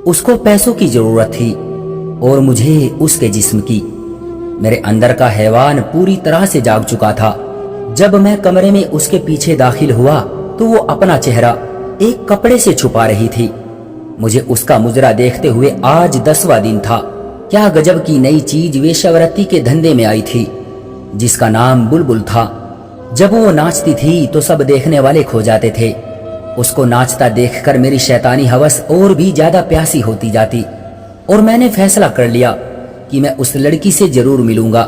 اس کو پیسوں کی ضرورت تھی اور مجھے اس کے جسم کی۔ میرے اندر کا حیوان پوری طرح سے جاگ چکا تھا۔ جب میں کمرے میں اس کے پیچھے داخل ہوا تو وہ اپنا چہرہ ایک کپڑے سے چھپا رہی تھی۔ مجھے اس کا مجرا دیکھتے ہوئے آج 10واں دن تھا۔ کیا گجب کی نئی چیز ویشاورتی کے دھندے میں آئی تھی جس کا نام بلبل تھا۔ جب وہ ناچتی تھی تو سب دیکھنے والے کھو جاتے تھے۔ اس کو ناچتا دیکھ کر میری شیطانی ہوس اور بھی زیادہ پیاسی ہوتی جاتی اور میں نے فیصلہ کر لیا کہ میں اس لڑکی سے ضرور ملوں گا۔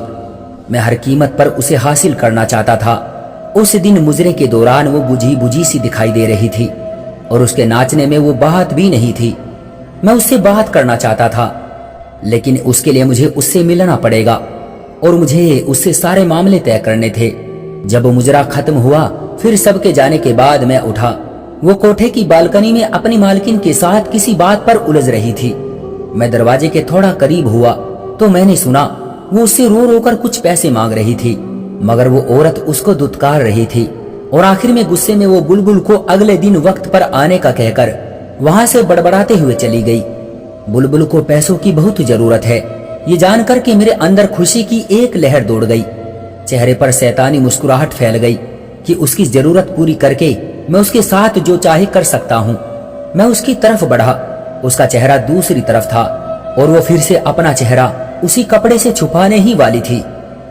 میں ہر قیمت پر اسے حاصل کرنا چاہتا تھا۔ اس دن مجرے کے دوران وہ بجھی بجھی سی دکھائی دے رہی تھی اور اس کے ناچنے میں وہ بات بھی نہیں تھی۔ میں اس سے بات کرنا چاہتا تھا لیکن اس کے لیے مجھے اس سے ملنا پڑے گا اور مجھے اس سے سارے معاملے طے کرنے تھے۔ جب مجرا ختم ہوا پھر سب کے جانے کے بعد میں اٹھا۔ وہ کوٹھے کی بالکنی میں اپنی مالکن کے ساتھ کسی بات پر الجھ رہی تھی۔ میں دروازے کے تھوڑا قریب ہوا تو میں نے سنا وہ اس سے رو رو کر کچھ پیسے مانگ رہی تھی، مگر وہ عورت اس کو دھتکار رہی تھی اور آخر میں غصے میں وہ بلبل کو اگلے دن وقت پر آنے کا کہہ کر وہاں سے بڑبڑاتے ہوئے چلی گئی۔ بلبل کو پیسوں کی بہت ضرورت ہے، یہ جان کر کے میرے اندر خوشی کی ایک لہر دوڑ گئی۔ چہرے پر شیطانی مسکراہٹ پھیل گئی کہ اس کی ضرورت پوری کر کے میں اس کے ساتھ جو چاہے کر سکتا ہوں۔ میں اس کی طرف بڑھا، اس کا چہرہ دوسری طرف تھا اور وہ پھر سے اپنا چہرہ اسی کپڑے سے چھپانے ہی والی تھی۔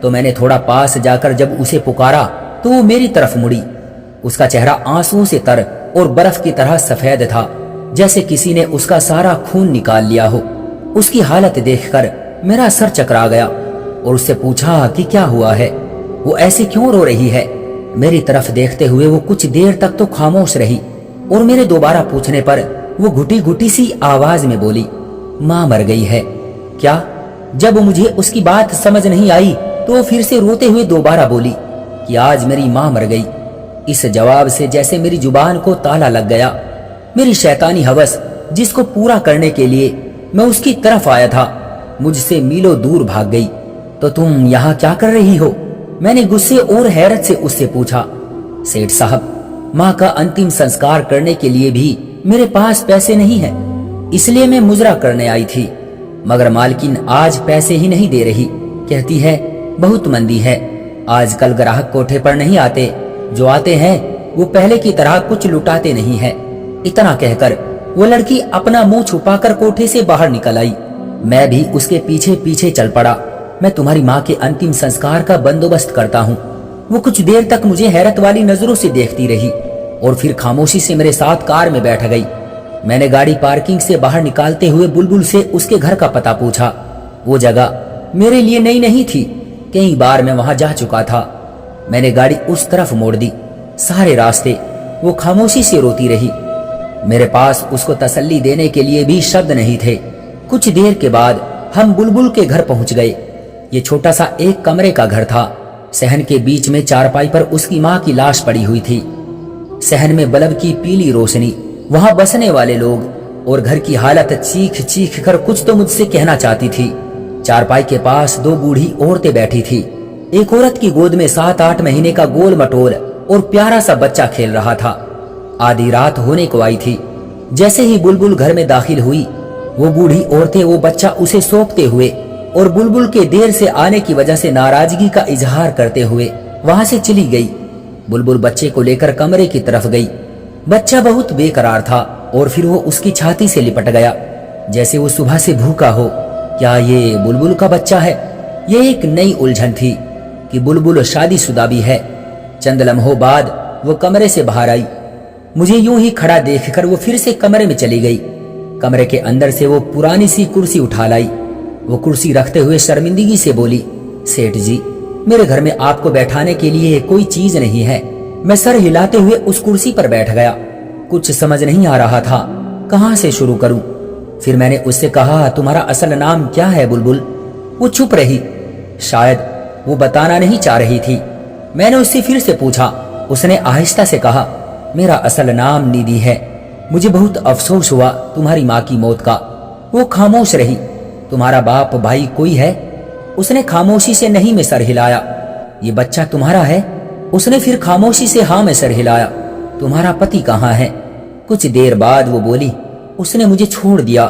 تو میں نے تھوڑا پاس جا کر جب اسے پکارا تو وہ میری طرف مڑی۔ اس کا چہرہ آنسوؤں سے تر اور برف کی طرح سفید تھا، جیسے کسی نے اس کا سارا خون نکال لیا ہو۔ اس کی حالت دیکھ کر میرا سر چکرا گیا اور اس سے پوچھا کہ کیا ہوا ہے، وہ ایسے کیوں رو رہی ہے۔ میری طرف دیکھتے ہوئے وہ کچھ دیر تک تو خاموش رہی اور میرے دوبارہ پوچھنے پر وہ گھٹی گھٹی سی آواز میں بولی، ماں مر گئی ہے کیا؟ جب مجھے اس کی بات سمجھ نہیں آئی تو وہ پھر سے روتے ہوئے دوبارہ بولی کہ آج میری ماں مر گئی۔ اس جواب سے جیسے میری زبان کو تالا لگ گیا۔ میری شیطانی ہوس جس کو پورا کرنے کے لیے میں اس کی طرف آیا تھا مجھ سے میلوں دور بھاگ گئی۔ تو تم یہاں کیا کر رہی ہو؟ میں نے غصے اور حیرت سے اس سے پوچھا۔ سیٹھ صاحب، ماں کا انتم سنسکار کرنے کے لیے بھی میرے پاس پیسے نہیں ہیں، اس لیے میں مجرا کرنے آئی تھی، مگر مالکن آج پیسے ہی نہیں دے رہی، کہتی ہے بہت مندی ہے، آج کل گراہک کوٹھے پر نہیں آتے، جو آتے ہیں وہ پہلے کی طرح کچھ لٹاتے نہیں ہیں۔ اتنا کہہ کر وہ لڑکی اپنا منہ چھپا کر کوٹھے سے باہر نکل آئی۔ میں بھی اس کے پیچھے پیچھے چل پڑا۔ میں تمہاری ماں کے انتم سنسکار کا بندوبست کرتا ہوں۔ وہ کچھ دیر تک مجھے حیرت والی نظروں سے دیکھتی رہی اور پھر خاموشی سے میرے ساتھ کار میں بیٹھ گئی۔ میں نے گاڑی پارکنگ سے باہر نکالتے ہوئے بلبل سے اس کے گھر کا پتہ پوچھا۔ وہ جگہ میرے لیے نئی نہیں تھی، کئی بار میں وہاں جا چکا تھا۔ میں نے گاڑی اس طرف موڑ دی۔ سارے راستے وہ خاموشی سے روتی رہی۔ میرے پاس اس کو تسلی دینے کے لیے بھی شبد نہیں تھے۔ کچھ دیر کے بعد ہم بلبل کے گھر پہنچ گئے۔ یہ چھوٹا سا ایک کمرے کا گھر تھا۔ صحن کے بیچ میں چارپائی پر اس کی ماں کی لاش پڑی ہوئی تھی۔ صحن میں بلب کی پیلی روشنی، وہاں بسنے والے لوگ اور گھر کی حالت چیخ چیخ کر کچھ تو مجھ سے کہنا چاہتی تھی۔ چارپائی کے پاس دو بوڑھی عورتیں بیٹھی تھی۔ ایک عورت کی گود میں 7-8 مہینے کا گول مٹول اور پیارا سا بچہ کھیل رہا تھا۔ آدھی رات ہونے کو آئی تھی۔ جیسے ہی بلبل گھر میں داخل ہوئی، وہ بوڑھی عورتیں وہ بچہ اسے سونپتے ہوئے اور بلبل کے دیر سے آنے کی وجہ سے ناراضگی کا اظہار کرتے ہوئے وہاں سے چلی گئی۔ بلبل بچے کو لے کر کمرے کی طرف گئی۔ بچہ بہت بے قرار تھا اور پھر وہ اس کی چھاتی سے لپٹ گیا جیسے وہ صبح سے بھوکا ہو۔ کیا یہ بلبل کا بچہ ہے؟ یہ ایک نئی الجھن تھی کہ بلبل شادی شدہ بھی ہے۔ چند لمحوں بعد وہ کمرے سے باہر آئی۔ مجھے یوں ہی کھڑا دیکھ کر وہ پھر سے کمرے میں چلی گئی۔ کمرے کے اندر سے وہ پرانی سی کرسی اٹھا لائی۔ وہ کرسی رکھتے ہوئے شرمندگی سے بولی، سیٹھ جی، میرے گھر میں آپ کو بیٹھانے کے لیے کوئی چیز نہیں ہے۔ میں سر ہلاتے ہوئے اس کرسی پر بیٹھ گیا۔ کچھ سمجھ نہیں آ رہا تھا، کہاں سے شروع کروں؟ پھر میں نے اس سے کہا، تمہارا اصل نام کیا ہے بلبل؟ وہ چھپ رہی، شاید وہ بتانا نہیں چاہ رہی تھی۔ میں نے اس سے پھر سے پوچھا۔ اس نے آہستہ سے کہا، میرا اصل نام ندی ہے۔ مجھے بہت افسوس ہوا تمہاری ماں کی موت کا۔ وہ خاموش رہی۔ تمہارا باپ بھائی کوئی ہے؟ اس نے خاموشی سے نہیں میں سر ہلایا۔ یہ بچہ تمہارا ہے؟ اس نے پھر خاموشی سے ہاں میں سر ہلایا۔ تمہارا پتی کہاں ہے؟ کچھ دیر بعد وہ بولی، اس نے مجھے چھوڑ دیا،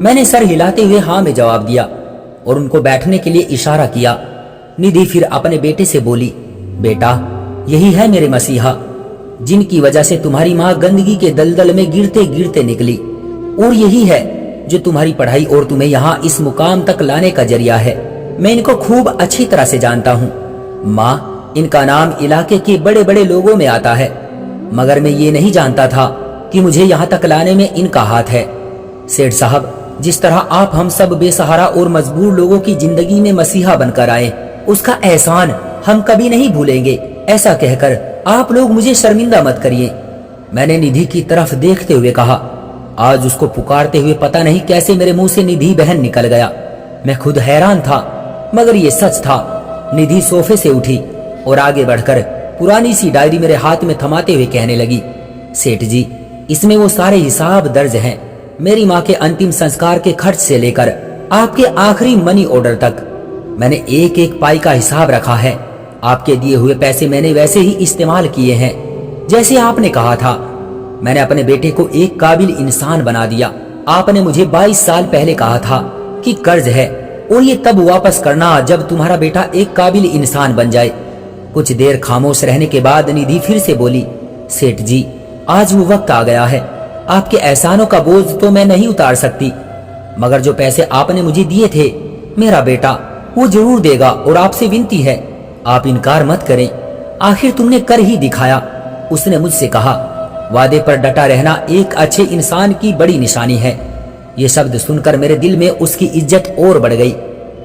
میں نے سر ہلاتے ہوئے ہاں میں جواب دیا اور ان کو بیٹھنے کے لیے اشارہ کیا۔ ندھی پھر اپنے بیٹے سے بولی، بیٹا یہی ہے میرے مسیحا جن کی وجہ سے تمہاری ماں گندگی کے دلدل میں گرتے گرتے نکلی، اور یہی ہے جو تمہاری پڑھائی اور تمہیں یہاں اس مقام تک لانے کا ذریعہ ہے۔ میں ان کو خوب اچھی طرح سے جانتا ہوں۔ ماں، ان کا نام علاقے کے بڑے بڑے لوگوں میں آتا ہے، مگر میں یہ نہیں جانتا تھا کہ مجھے یہاں تک لانے میں ان کا ہاتھ ہے۔ سیٹھ صاحب، جس طرح آپ ہم سب بے سہارا اور مجبور لوگوں کی زندگی میں مسیحا بن کر آئے، اس کا احسان ہم کبھی نہیں بھولیں گے۔ ایسا کہہ کر آپ لوگ مجھے شرمندہ مت کریے۔ میں نے ندھی کی طرف دیکھتے ہوئے کہا۔ آج اس کو پکارتے ہوئے پتہ نہیں کیسے میرے منہ سے ندھی بہن نکل گیا۔ میں خود حیران تھا، مگر یہ سچ تھا۔ ندھی صوفے سے اٹھی اور آگے بڑھ کر پرانی سی ڈائری میرے ہاتھ میں تھماتے ہوئے کہنے لگی، سیٹھ جی، اس میں وہ سارے حساب درج ہیں، میری ماں کے انتم سنسکار کے خرچ سے لے کر آپ کے آخری منی آرڈر تک۔ میں نے ایک ایک پائی کا حساب رکھا ہے۔ آپ کے دیے ہوئے پیسے میں نے ویسے ہی استعمال کیے ہیں جیسے آپ نے کہا تھا۔ میں نے اپنے بیٹے کو ایک قابل انسان بنا دیا۔ آپ نے مجھے 22 سال پہلے کہا تھا کہ قرض ہے اور یہ تب واپس کرنا جب تمہارا بیٹا ایک قابل انسان بن جائے۔ کچھ دیر خاموش رہنے کے بعد ندھی پھر سے بولی، سیٹھ جی، آج وہ وقت آ گیا ہے۔ آپ کے احسانوں کا بوجھ تو میں نہیں اتار سکتی، مگر جو پیسے آپ نے مجھے دیے تھے میرا بیٹا وہ ضرور دے گا، اور آپ سے ونتی ہے آپ انکار مت کریں۔ آخر تم نے کر ہی دکھایا، اس نے مجھ سے کہا۔ وعدے پر ڈٹا رہنا ایک اچھے انسان کی بڑی نشانی ہے۔ یہ شبد سن کر میرے دل میں اس کی عزت اور بڑھ گئی۔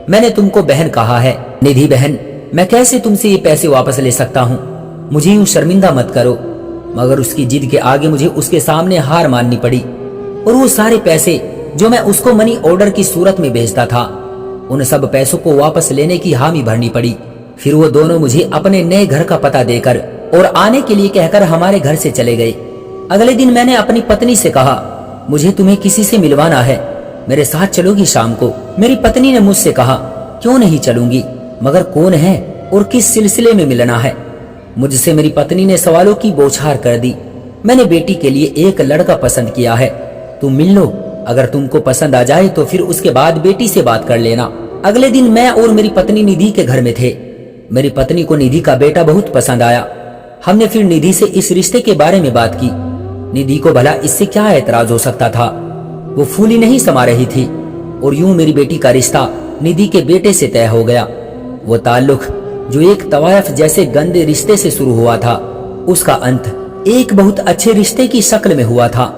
میں نے تم کو بہن کہا ہے، ندھی بہن، میں کیسے تم سے یہ پیسے واپس لے سکتا ہوں؟ مجھے یوں شرمندہ مت کرو۔ مگر اس کی ضد کے آگے مجھے اس کے سامنے ہار ماننی پڑی، اور وہ سارے پیسے جو میں اس کو منی آرڈر کی صورت میں بھیجتا تھا، ان سب پیسوں کو واپس لینے کی حامی بھرنی پڑی۔ پھر وہ دونوں مجھے اپنے نئے گھر کا پتہ دے کر اور آنے کے لیے کہہ کر ہمارے گھر سے چلے گئے۔ اگلے دن میں نے اپنی پتنی سے کہا، مجھے تمہیں کسی سے ملوانا ہے، میرے ساتھ چلو گی شام کو؟ میری پتنی نے مجھ سے کہا، کیوں نہیں چلوں گی، مگر کون ہے اور کس سلسلے میں ملنا ہے؟ مجھ سے میری پتنی نے سوالوں کی بوچھار کر دی۔ میں نے بیٹی کے لیے ایک لڑکا پسند کیا ہے، تم مل لو، اگر تم کو پسند آ جائے تو پھر اس کے بعد بیٹی سے بات کر لینا۔ اگلے دن میں اور میری پتنی ندھی کے گھر میں تھے۔ میری پتنی کو ندھی کا بیٹا بہت پسند آیا۔ ہم نے پھر ندھی سے اس رشتے کے بارے میں بات کی۔ ندھی کو بھلا اس سے کیا اعتراض ہو سکتا تھا؟ وہ پھولی نہیں سما رہی تھی، اور یوں میری بیٹی کا رشتہ ندھی کے بیٹے سے طے ہو گیا۔ وہ تعلق جو ایک طوائف جیسے گندے رشتے سے شروع ہوا تھا، اس کا انت ایک بہت اچھے رشتے کی شکل میں ہوا تھا۔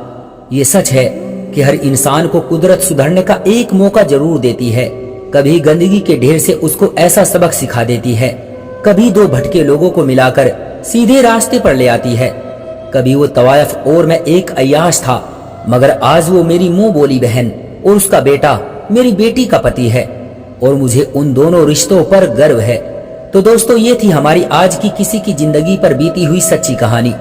یہ سچ ہے کہ ہر انسان کو قدرت سدھرنے کا ایک موقع ضرور دیتی ہے۔ کبھی گندگی کے ڈھیر سے اس کو ایسا سبق سکھا دیتی ہے، کبھی دو بھٹکے لوگوں کو ملا کر سیدھے راستے پر لے آتی ہے۔ کبھی وہ طوائف اور میں ایک عیاش تھا، مگر آج وہ میری منہ بولی بہن اور اس کا بیٹا میری بیٹی کا پتی ہے، اور مجھے ان دونوں رشتوں پر گرو ہے۔ تو دوستو، یہ تھی ہماری آج کی کسی کی زندگی پر بیتی ہوئی سچی کہانی۔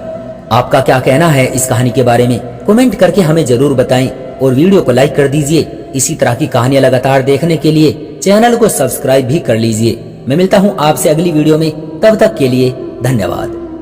آپ کا کیا کہنا ہے اس کہانی کے بارے میں؟ کومنٹ کر کے ہمیں ضرور بتائیں، اور ویڈیو کو لائک کر دیجئے۔ اسی طرح کی کہانیاں لگاتار دیکھنے کے لیے چینل کو سبسکرائب بھی کر لیجئے۔ میں ملتا ہوں آپ سے اگلی ویڈیو میں، تب تک کے لیے دھنیہ واد۔